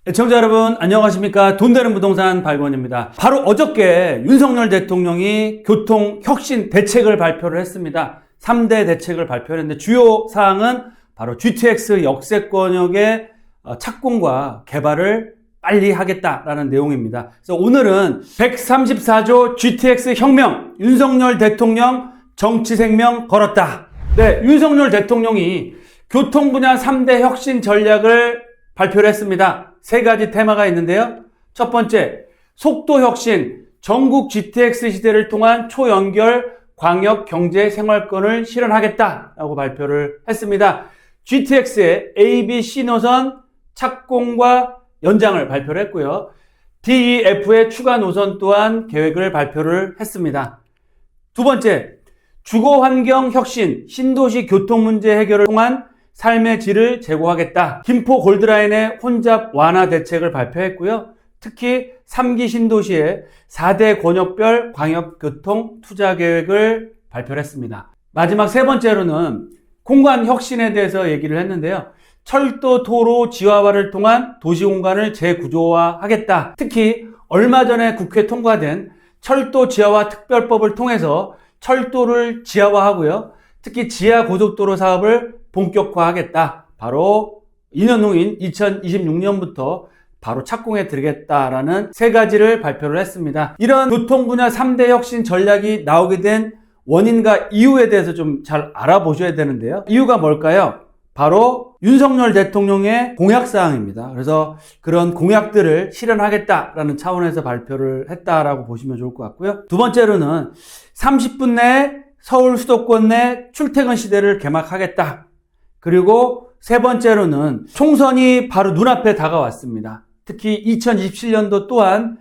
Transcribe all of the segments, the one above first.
애청자 여러분 안녕하십니까. 돈되는 부동산 박원입니다. 바로 어저께 윤석열 대통령이 교통혁신 대책을 발표를 했습니다. 3대 대책을 발표했는데 주요 사항은 바로 GTX 역세권역의 착공과 개발을 빨리 하겠다라는 내용입니다. 그래서 오늘은 134조 GTX 혁명, 윤석열 대통령 정치 생명 걸었다. 네, 윤석열 대통령이 교통 분야 3대 혁신 전략을 발표를 했습니다. 세 가지 테마가 있는데요. 첫 번째, 속도 혁신, 전국 GTX 시대를 통한 초연결 광역 경제 생활권을 실현하겠다라고 발표를 했습니다. GTX의 A, B, C 노선 착공과 연장을 발표를 했고요. DEF의 추가 노선 또한 계획을 발표를 했습니다. 두 번째, 주거환경 혁신, 신도시 교통 문제 해결을 통한 삶의 질을 제고하겠다. 김포 골드라인의 혼잡 완화 대책을 발표했고요. 특히 3기 신도시의 4대 권역별 광역교통 투자 계획을 발표를 했습니다. 마지막 세 번째로는 공간 혁신에 대해서 얘기를 했는데요. 철도, 도로, 지하화를 통한 도시 공간을 재구조화하겠다. 특히 얼마 전에 국회 통과된 철도 지하화 특별법을 통해서 철도를 지하화하고요. 특히 지하 고속도로 사업을 본격화하겠다. 바로 2년 후인 2026년부터 바로 착공해 드리겠다라는 세 가지를 발표를 했습니다. 이런 교통 분야 3대 혁신 전략이 나오게 된 원인과 이유에 대해서 좀 잘 알아보셔야 되는데요. 이유가 뭘까요? 바로 윤석열 대통령의 공약사항입니다. 그래서 그런 공약들을 실현하겠다라는 차원에서 발표를 했다라고 보시면 좋을 것 같고요. 두 번째로는 30분 내에 서울 수도권 내 출퇴근 시대를 개막하겠다. 그리고 세 번째로는 총선이 바로 눈앞에 다가왔습니다. 특히 2027년도 또한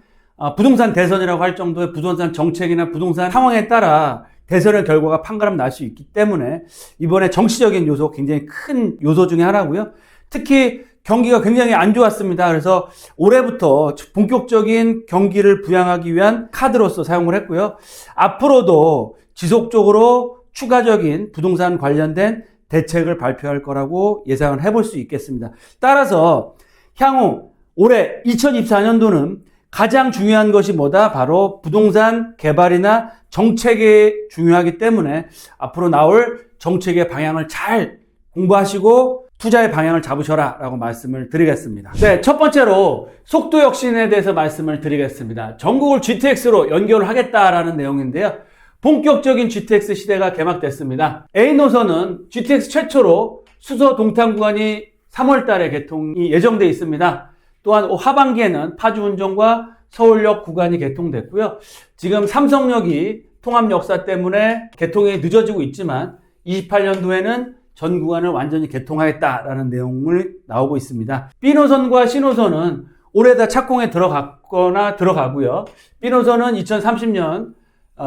부동산 대선이라고 할 정도의 부동산 정책이나 부동산 상황에 따라 대선의 결과가 판가름 날 수 있기 때문에 이번에 정치적인 요소 굉장히 큰 요소 중에 하나고요. 특히 경기가 굉장히 안 좋았습니다. 그래서 올해부터 본격적인 경기를 부양하기 위한 카드로서 사용을 했고요. 앞으로도 지속적으로 추가적인 부동산 관련된 대책을 발표할 거라고 예상을 해볼 수 있겠습니다. 따라서 향후 올해 2024년도는 가장 중요한 것이 뭐다? 바로 부동산 개발이나 정책이 중요하기 때문에 앞으로 나올 정책의 방향을 잘 공부하시고 투자의 방향을 잡으셔라 라고 말씀을 드리겠습니다. 네, 첫 번째로 속도 혁신에 대해서 말씀을 드리겠습니다. 전국을 GTX로 연결을 하겠다라는 내용인데요. 본격적인 GTX 시대가 개막됐습니다. A 노선은 GTX 최초로 수서 동탄 구간이 3월 달에 개통이 예정되어 있습니다. 또한 하반기에는 파주 운정과 서울역 구간이 개통됐고요. 지금 삼성역이 통합 역사 때문에 개통이 늦어지고 있지만 28년도에는 전 구간을 완전히 개통하겠다라는 내용을 나오고 있습니다. B 노선과 C 노선은 올해 다 착공에 들어갔거나 들어가고요. B 노선은 2030년,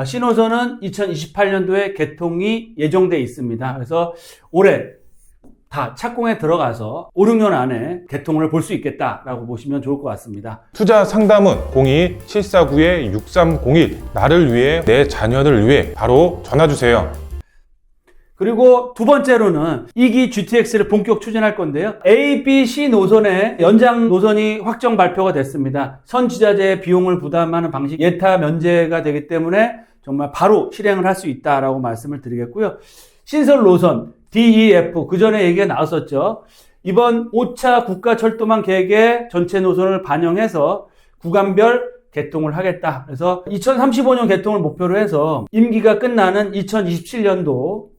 C 노선은 2028년도에 개통이 예정되어 있습니다. 그래서 올해 다 착공에 들어가서 5, 6년 안에 개통을 볼 수 있겠다라고 보시면 좋을 것 같습니다. 투자 상담은 02-749-6301 나를 위해 내 자녀를 위해 바로 전화주세요. 그리고 두 번째로는 2기 GTX를 본격 추진할 건데요. A, B, C 노선의 연장 노선이 확정 발표가 됐습니다. 선지자재의 비용을 부담하는 방식 예타 면제가 되기 때문에 정말 바로 실행을 할 수 있다라고 말씀을 드리겠고요. 신설 노선 DEF 그 전에 얘기가 나왔었죠. 이번 5차 국가철도망 계획의 전체 노선을 반영해서 구간별 개통을 하겠다. 그래서 2035년 개통을 목표로 해서 임기가 끝나는 2027년도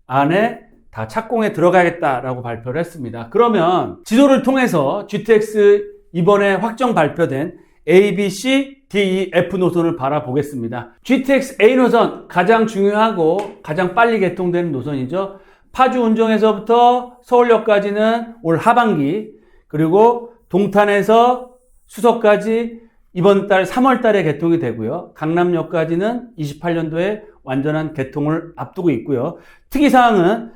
안에 다 착공에 들어가겠다라고 발표를 했습니다. 그러면 지도를 통해서 GTX 이번에 확정 발표된 A, B, C, D, E, F 노선을 바라보겠습니다. GTX A 노선 가장 중요하고 가장 빨리 개통되는 노선이죠. 파주 운정에서부터 서울역까지는 올 하반기, 그리고 동탄에서 수서까지 이번 달 3월 달에 개통이 되고요. 강남역까지는 28년도에 완전한 개통을 앞두고 있고요. 특이사항은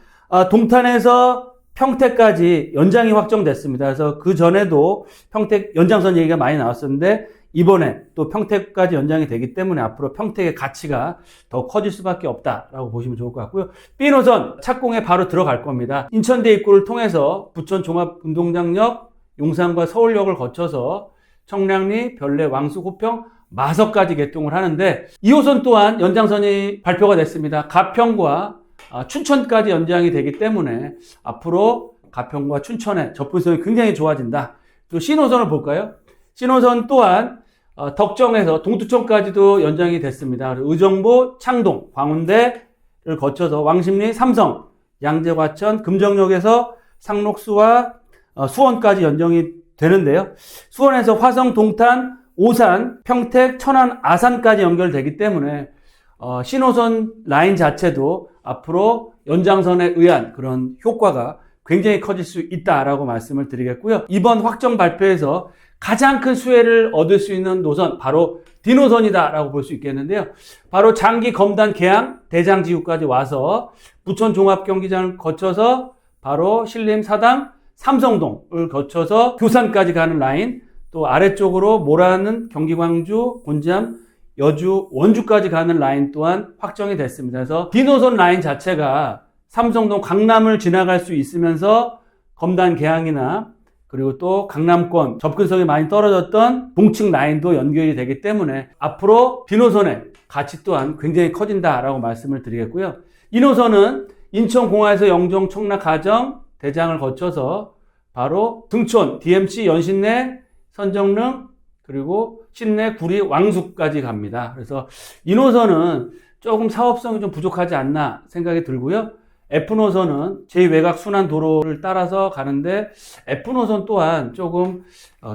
동탄에서 평택까지 연장이 확정됐습니다. 그래서 그 전에도 평택 연장선 얘기가 많이 나왔었는데 이번에 또 평택까지 연장이 되기 때문에 앞으로 평택의 가치가 더 커질 수밖에 없다라고 보시면 좋을 것 같고요. B노선 착공에 바로 들어갈 겁니다. 인천대 입구를 통해서 부천 종합운동장역 용산과 서울역을 거쳐서 청량리, 별내, 왕숙, 호평, 마석까지 개통을 하는데 2호선 또한 연장선이 발표가 됐습니다. 가평과 춘천까지 연장이 되기 때문에 앞으로 가평과 춘천의 접근성이 굉장히 좋아진다. 또 신호선을 볼까요? 신호선 또한 덕정에서 동두천까지도 연장이 됐습니다. 의정부, 창동, 광운대를 거쳐서 왕십리, 삼성, 양재과천, 금정역에서 상록수와 수원까지 연장이 되는데요. 수원에서 화성, 동탄, 오산, 평택, 천안, 아산까지 연결되기 때문에 신호선 라인 자체도 앞으로 연장선에 의한 그런 효과가 굉장히 커질 수 있다라고 말씀을 드리겠고요. 이번 확정 발표에서 가장 큰 수혜를 얻을 수 있는 노선 바로 D노선이다라고 볼 수 있겠는데요. 바로 장기 검단 계양 대장지구까지 와서 부천 종합경기장을 거쳐서 바로 신림 사당 삼성동을 거쳐서 교산까지 가는 라인, 또 아래쪽으로 모라는 경기 광주 곤지암 여주 원주까지 가는 라인 또한 확정이 됐습니다. 그래서 D노선 라인 자체가 삼성동 강남을 지나갈 수 있으면서 검단 계양이나 그리고 또 강남권 접근성이 많이 떨어졌던 동층 라인도 연결이 되기 때문에 앞으로 D노선의 가치 또한 굉장히 커진다라고 말씀을 드리겠고요. 이 노선은 인천공항에서 영종, 청라, 가정, 대장을 거쳐서 바로 등촌, DMC, 연신내, 선정릉, 그리고 신내, 구리, 왕숙까지 갑니다. 그래서 이 노선은 조금 사업성이 좀 부족하지 않나 생각이 들고요. F노선은 제2외곽 순환도로를 따라서 가는데 F노선 또한 조금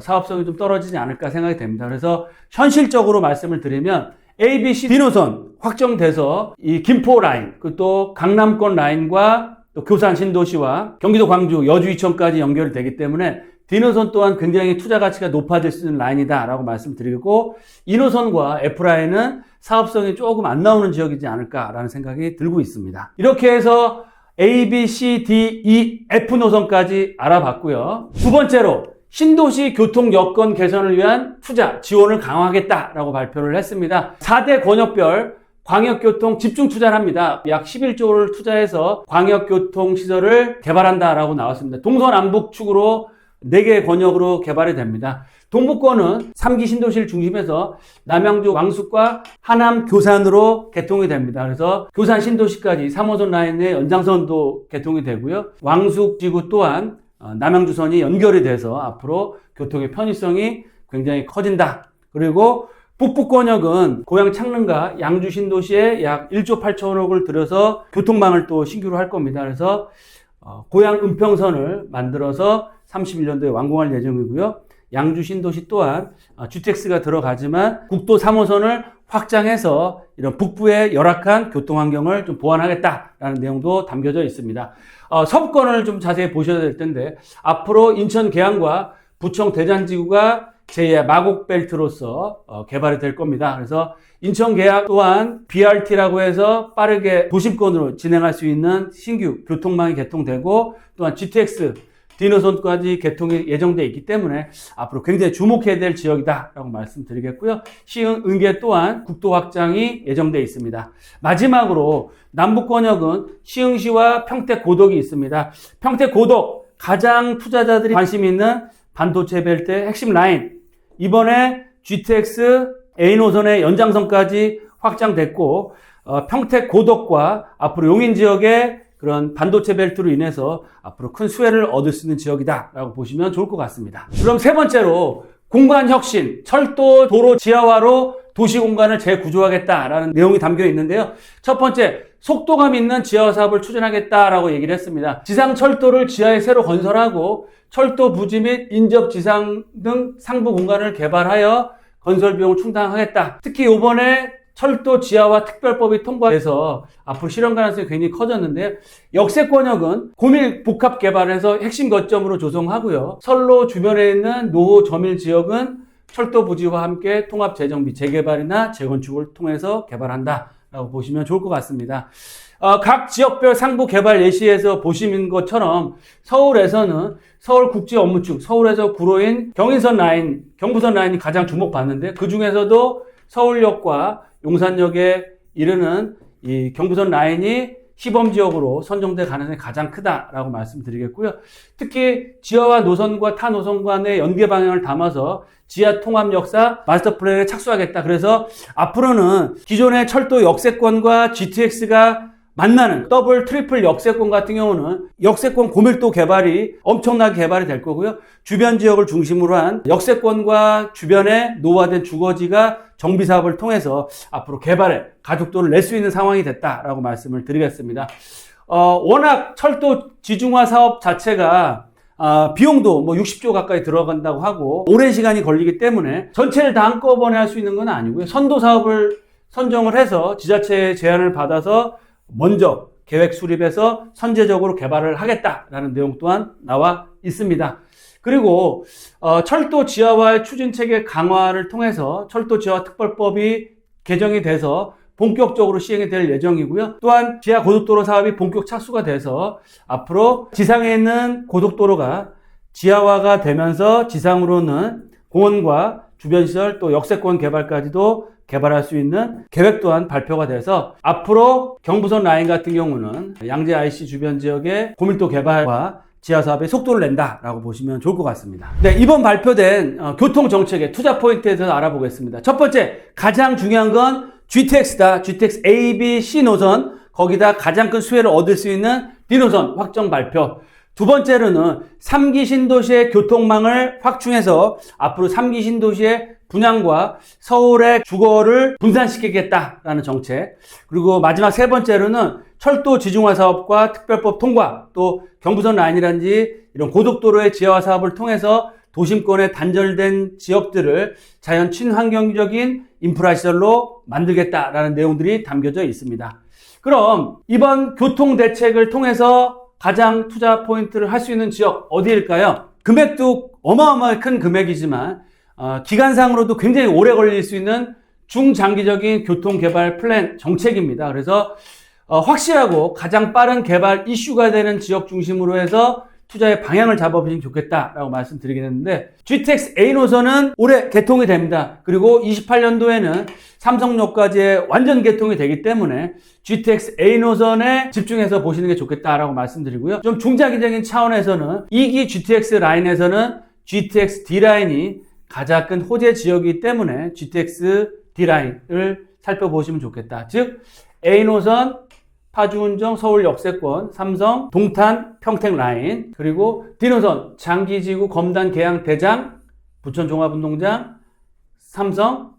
사업성이 좀 떨어지지 않을까 생각이 됩니다. 그래서 현실적으로 말씀을 드리면 A, B, C, D노선 확정돼서 이 김포 라인, 또 강남권 라인과 또 교산 신도시와 경기도 광주, 여주 이천까지 연결이 되기 때문에 D노선 또한 굉장히 투자 가치가 높아질 수 있는 라인이다라고 말씀드리고, E노선과 F라인은 사업성이 조금 안 나오는 지역이지 않을까라는 생각이 들고 있습니다. 이렇게 해서 A, B, C, D, E, F노선까지 알아봤고요. 두 번째로 신도시 교통 여건 개선을 위한 투자 지원을 강화하겠다라고 발표를 했습니다. 4대 권역별 광역교통 집중 투자를 합니다. 약 11조를 투자해서 광역교통 시설을 개발한다라고 나왔습니다. 동서남북축으로 4개의 권역으로 개발이 됩니다. 동북권은 3기 신도시를 중심해서 남양주 왕숙과 하남 교산으로 개통이 됩니다. 그래서 교산 신도시까지 3호선 라인의 연장선도 개통이 되고요. 왕숙 지구 또한 남양주선이 연결이 돼서 앞으로 교통의 편의성이 굉장히 커진다. 그리고 북부권역은 고양 창릉과 양주 신도시에 약 1조 8천억을 들여서 교통망을 또 신규로 할 겁니다. 그래서 고양 은평선을 만들어서 31년도에 완공할 예정이고요. 양주 신도시 또한 GTX가 들어가지만 국도 3호선을 확장해서 이런 북부의 열악한 교통환경을 좀 보완하겠다라는 내용도 담겨져 있습니다. 서부권을 좀 자세히 보셔야 될 텐데 앞으로 인천 계양과 부청 대장지구가 제2의 마곡벨트로서 개발이 될 겁니다. 그래서 인천 계양 또한 BRT라고 해서 빠르게 도심권으로 진행할 수 있는 신규 교통망이 개통되고 또한 GTX D노선까지 개통이 예정되어 있기 때문에 앞으로 굉장히 주목해야 될 지역이다라고 말씀드리겠고요. 시흥, 은계 또한 국도 확장이 예정되어 있습니다. 마지막으로 남북권역은 시흥시와 평택고덕이 있습니다. 평택고덕 가장 투자자들이 관심 있는 반도체 벨트의 핵심 라인, 이번에 GTX A노선의 연장선까지 확장됐고 평택고덕과 앞으로 용인 지역의 그런 반도체 벨트로 인해서 앞으로 큰 수혜를 얻을 수 있는 지역이다라고 보시면 좋을 것 같습니다. 그럼 세 번째로 공간혁신, 철도, 도로 지하화로 도시 공간을 재구조하겠다라는 내용이 담겨 있는데요. 첫 번째, 속도감 있는 지하화 사업을 추진하겠다라고 얘기를 했습니다. 지상 철도를 지하에 새로 건설하고 철도 부지 및 인접 지상 등 상부 공간을 개발하여 건설 비용을 충당하겠다. 특히 이번에 철도 지하화 특별법이 통과돼서 앞으로 실현 가능성이 굉장히 커졌는데요. 역세권역은 고밀 복합 개발해서 핵심 거점으로 조성하고요. 선로 주변에 있는 노후 저밀 지역은 철도 부지와 함께 통합 재정비, 재개발이나 재건축을 통해서 개발한다라고 보시면 좋을 것 같습니다. 각 지역별 상부 개발 예시에서 보시는 것처럼 서울에서는 서울국제업무축, 서울에서 구로인 경인선 라인, 경부선 라인이 가장 주목받는데 그 중에서도 서울역과 용산역에 이르는 이 경부선 라인이 시범지역으로 선정될 가능성이 가장 크다라고 말씀드리겠고요. 특히 지하와 노선과 타 노선 간의 연계 방향을 담아서 지하 통합 역사 마스터 플랜에 착수하겠다. 그래서 앞으로는 기존의 철도 역세권과 GTX가 만나는 더블, 트리플 역세권 같은 경우는 역세권 고밀도 개발이 엄청나게 개발이 될 거고요. 주변 지역을 중심으로 한 역세권과 주변에 노후화된 주거지가 정비 사업을 통해서 앞으로 개발에 가속도를 낼 수 있는 상황이 됐다라고 말씀을 드리겠습니다. 워낙 철도 지중화 사업 자체가 비용도 60조 가까이 들어간다고 하고 오랜 시간이 걸리기 때문에 전체를 다 한꺼번에 할 수 있는 건 아니고요. 선도 사업을 선정을 해서 지자체의 제안을 받아서 먼저 계획 수립해서 선제적으로 개발을 하겠다라는 내용 또한 나와 있습니다. 그리고 철도 지하화의 추진체계 강화를 통해서 철도 지하화 특별법이 개정이 돼서 본격적으로 시행이 될 예정이고요. 또한 지하 고속도로 사업이 본격 착수가 돼서 앞으로 지상에 있는 고속도로가 지하화가 되면서 지상으로는 공원과 주변시설 또 역세권 개발까지도 개발할 수 있는 계획 또한 발표가 돼서 앞으로 경부선 라인 같은 경우는 양재 IC 주변 지역의 고밀도 개발과 지하 사업에 속도를 낸다라고 보시면 좋을 것 같습니다. 네, 이번 발표된 교통정책의 투자 포인트에 대해서 알아보겠습니다. 첫 번째, 가장 중요한 건 GTX다. GTX A, B, C 노선, 거기다 가장 큰 수혜를 얻을 수 있는 D노선 확정 발표. 두 번째로는 3기 신도시의 교통망을 확충해서 앞으로 3기 신도시의 분양과 서울의 주거를 분산시키겠다라는 정책. 그리고 마지막 세 번째로는 철도 지중화 사업과 특별법 통과, 또 경부선 라인이라든지 이런 고속도로의 지하화 사업을 통해서 도심권의 단절된 지역들을 자연 친환경적인 인프라 시설로 만들겠다라는 내용들이 담겨져 있습니다. 그럼 이번 교통 대책을 통해서 가장 투자 포인트를 할 수 있는 지역 어디일까요? 금액도 어마어마하게 큰 금액이지만 기간상으로도 굉장히 오래 걸릴 수 있는 중장기적인 교통개발 플랜 정책입니다. 그래서 확실하고 가장 빠른 개발 이슈가 되는 지역 중심으로 해서 투자의 방향을 잡아보시면 좋겠다라고 말씀드리겠는데, GTX A 노선은 올해 개통이 됩니다. 그리고 28년도에는 삼성역까지의 완전 개통이 되기 때문에 GTX A 노선에 집중해서 보시는 게 좋겠다라고 말씀드리고요. 좀 중장기적인 차원에서는 2기 GTX 라인에서는 GTX D 라인이 가장 큰 호재 지역이기 때문에 GTX D 라인을 살펴보시면 좋겠다. 즉 A 노선 파주운정 서울 역세권 삼성 동탄 평택 라인, 그리고 D노선 장기지구 검단 계양 대장 부천 종합운동장 삼성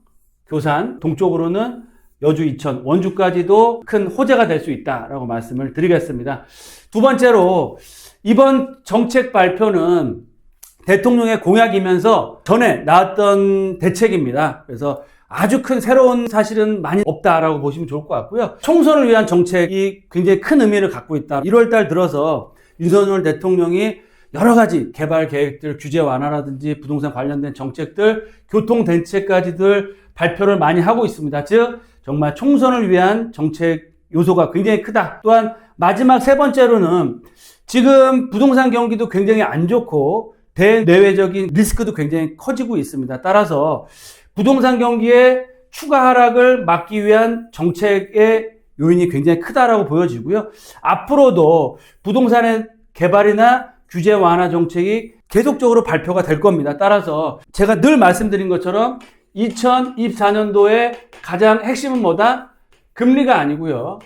교산, 동쪽으로는 여주 이천 원주까지도 큰 호재가 될 수 있다라고 말씀을 드리겠습니다. 두 번째로 이번 정책 발표는 대통령의 공약이면서 전에 나왔던 대책입니다. 그래서 아주 큰 새로운 사실은 많이 없다라고 보시면 좋을 것 같고요. 총선을 위한 정책이 굉장히 큰 의미를 갖고 있다. 1월달 들어서 윤석열 대통령이 여러 가지 개발 계획들, 규제 완화라든지 부동산 관련된 정책들, 교통 대책까지들 발표를 많이 하고 있습니다. 즉 정말 총선을 위한 정책 요소가 굉장히 크다. 또한 마지막 세 번째로는 지금 부동산 경기도 굉장히 안 좋고 대내외적인 리스크도 굉장히 커지고 있습니다. 따라서 부동산 경기의 추가 하락을 막기 위한 정책의 요인이 굉장히 크다라고 보여지고요. 앞으로도 부동산의 개발이나 규제 완화 정책이 계속적으로 발표가 될 겁니다. 따라서 제가 늘 말씀드린 것처럼 2024년도에 가장 핵심은 뭐다? 금리가 아니고요.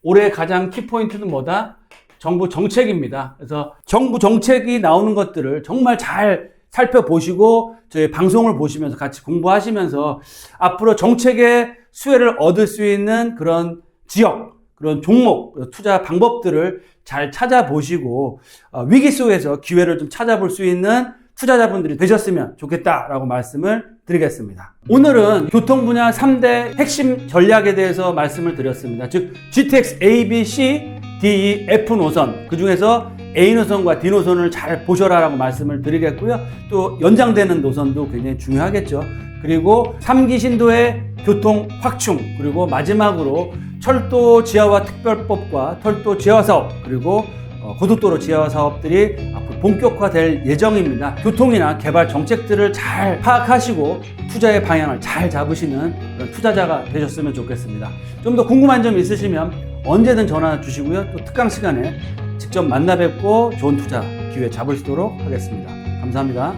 올해 가장 키포인트는 뭐다? 정부 정책입니다. 그래서 정부 정책이 나오는 것들을 정말 잘 살펴보시고 저희 방송을 보시면서 같이 공부하시면서 앞으로 정책의 수혜를 얻을 수 있는 그런 지역, 그런 종목, 투자 방법들을 잘 찾아보시고 위기 속에서 기회를 좀 찾아볼 수 있는 투자자분들이 되셨으면 좋겠다라고 말씀을 드리겠습니다. 오늘은 교통 분야 3대 핵심 전략에 대해서 말씀을 드렸습니다. 즉 GTX A, B, C, D, F 노선, 그 중에서 A 노선과 D 노선을 잘 보셔라라고 말씀을 드리겠고요. 또 연장되는 노선도 굉장히 중요하겠죠. 그리고 3기 신도의 교통 확충, 그리고 마지막으로 철도 지하화 특별법과 철도 지하화 사업, 그리고 고속도로 지하화 사업들이 앞으로 본격화될 예정입니다. 교통이나 개발 정책들을 잘 파악하시고 투자의 방향을 잘 잡으시는 그런 투자자가 되셨으면 좋겠습니다. 좀 더 궁금한 점 있으시면 언제든 전화 주시고요. 또 특강 시간에 직접 만나 뵙고 좋은 투자 기회 잡을 수 있도록 하겠습니다. 감사합니다.